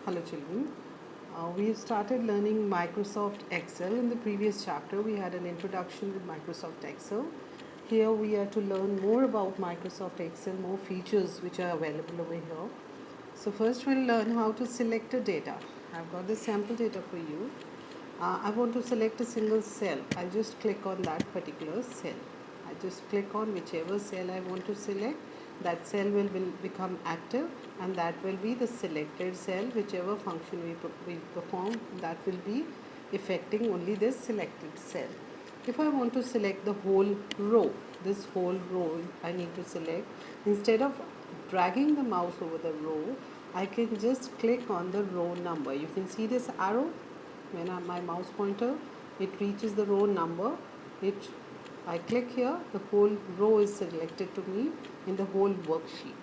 Hello children. We have started learning Microsoft Excel. In the previous chapter we had an introduction with Microsoft Excel. Here we are to learn more about Microsoft Excel, more features which are available over here. So first we'll learn how to select a data. I've got the sample data for you. I want to select a single cell. I'll just click on that particular cell. I just click on whichever cell I want to select. That cell will become active, and that will be the selected cell. Whichever function we perform, that will be affecting only this selected cell. If I want to select the whole row, this whole row I need to select, instead of dragging the mouse over the row, I can just click on the row number. You can see this arrow. When my mouse pointer, it reaches the row number, I click here, the whole row is selected to me in the whole worksheet.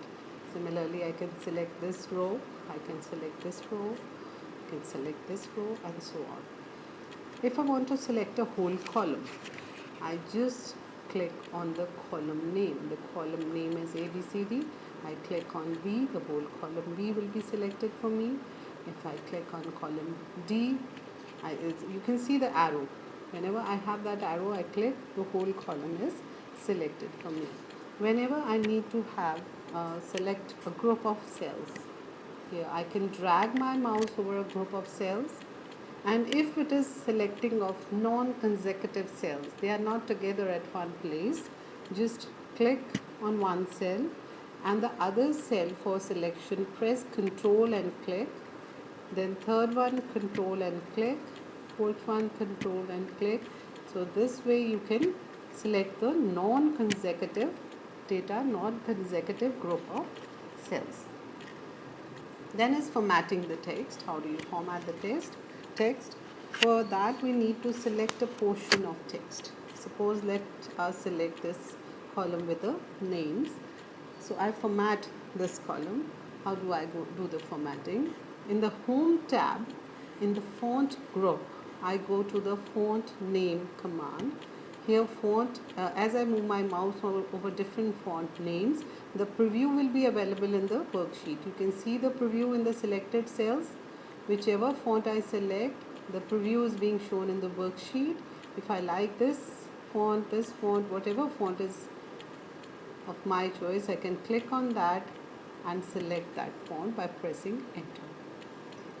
Similarly, I can select this row, I can select this row, I can select this row, and so on. If I want to select a whole column, I just click on the column name. The column name is ABCD. I click on B, the whole column B will be selected for me. If I click on column D, you can see the arrow. Whenever I have that arrow, I click, the whole column is selected for me. Whenever I need to have select a group of cells, here I can drag my mouse over a group of cells, and if it is selecting of non-consecutive cells, they are not together at one place, just click on one cell and the other cell for selection, press Ctrl and click, then third one Control and click, fourth one Control and click. So this way you can select the non-consecutive data, non-consecutive group of cells. Then is formatting the text. How do you format the text? For that we need to select a portion of text. Suppose let us select this column with the names. So I format this column. How do I do the formatting? In the Home tab, in the font group, I go to the font name command. Here font, as I move my mouse over different font names, the preview will be available in the worksheet. You can see the preview in the selected cells. Whichever font I select, the preview is being shown in the worksheet. If I like this font, whatever font is of my choice, I can click on that and select that font by pressing enter.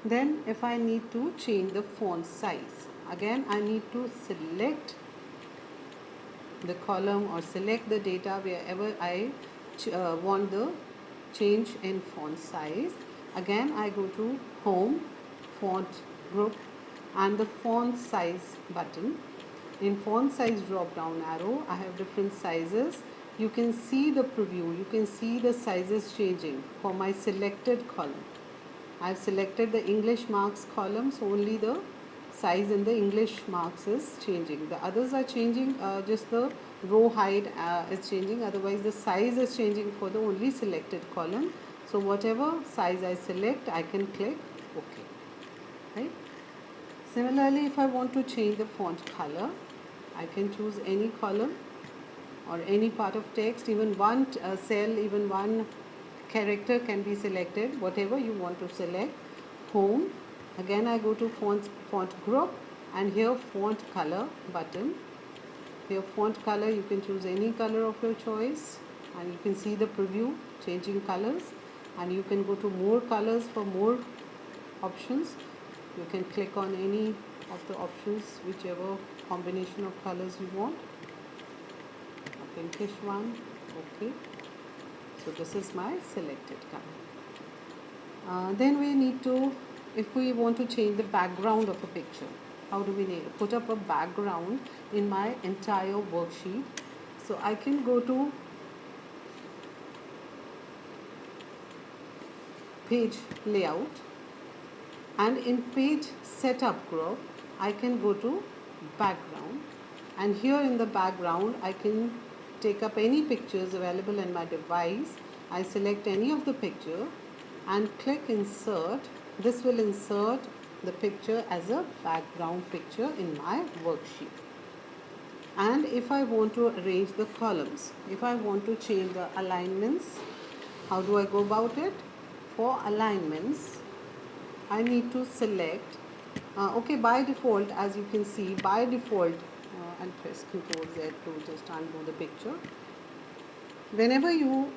Then if I need to change the font size, again I need to select the column or select the data wherever I want the change in font size. Again I go to Home, Font Group, and the Font Size button. In Font Size drop down arrow, I have different sizes. You can see the preview, you can see the sizes changing for my selected column. I have selected the English marks column, so only the size in the English marks is changing. The others are changing, just the row height is changing, otherwise the size is changing for the only selected column. So whatever size I select, I can click OK. Right? Similarly, if I want to change the font color, I can choose any column or any part of text, even one cell, even one character can be selected, whatever you want to select. Home, again I go to font group, and here font color button. Here font color, you can choose any color of your choice, and you can see the preview changing colors, and you can go to more colors for more options. You can click on any of the options, whichever combination of colors you want. A pinkish one, okay. So this is my selected color. Then we need to, if we want to change the background of a picture, how do we put up a background in my entire worksheet? So I can go to page layout, and in page setup group I can go to background, and here in the background I can take up any pictures available in my device. I select any of the picture and click insert. This will insert the picture as a background picture in my worksheet. And if I want to arrange the columns, if I want to change the alignments, how do I go about it? For alignments, I need to select, okay, by default, as you can see, by default, I'll press Ctrl Z to just undo the picture. Whenever you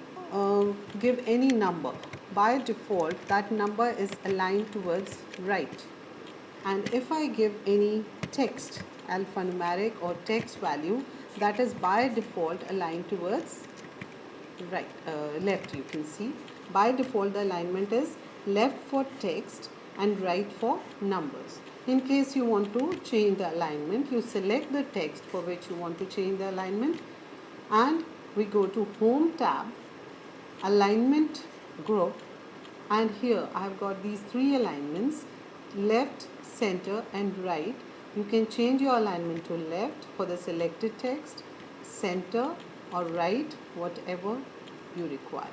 give any number, by default, that number is aligned towards right. And if I give any text, alphanumeric or text value, that is by default aligned towards right, left. You can see by default the alignment is left for text and right for numbers. In case you want to change the alignment, you select the text for which you want to change the alignment, and we go to Home tab, Alignment Group, and here I have got these three alignments: left, center and right. You can change your alignment to left for the selected text, center or right, whatever you require.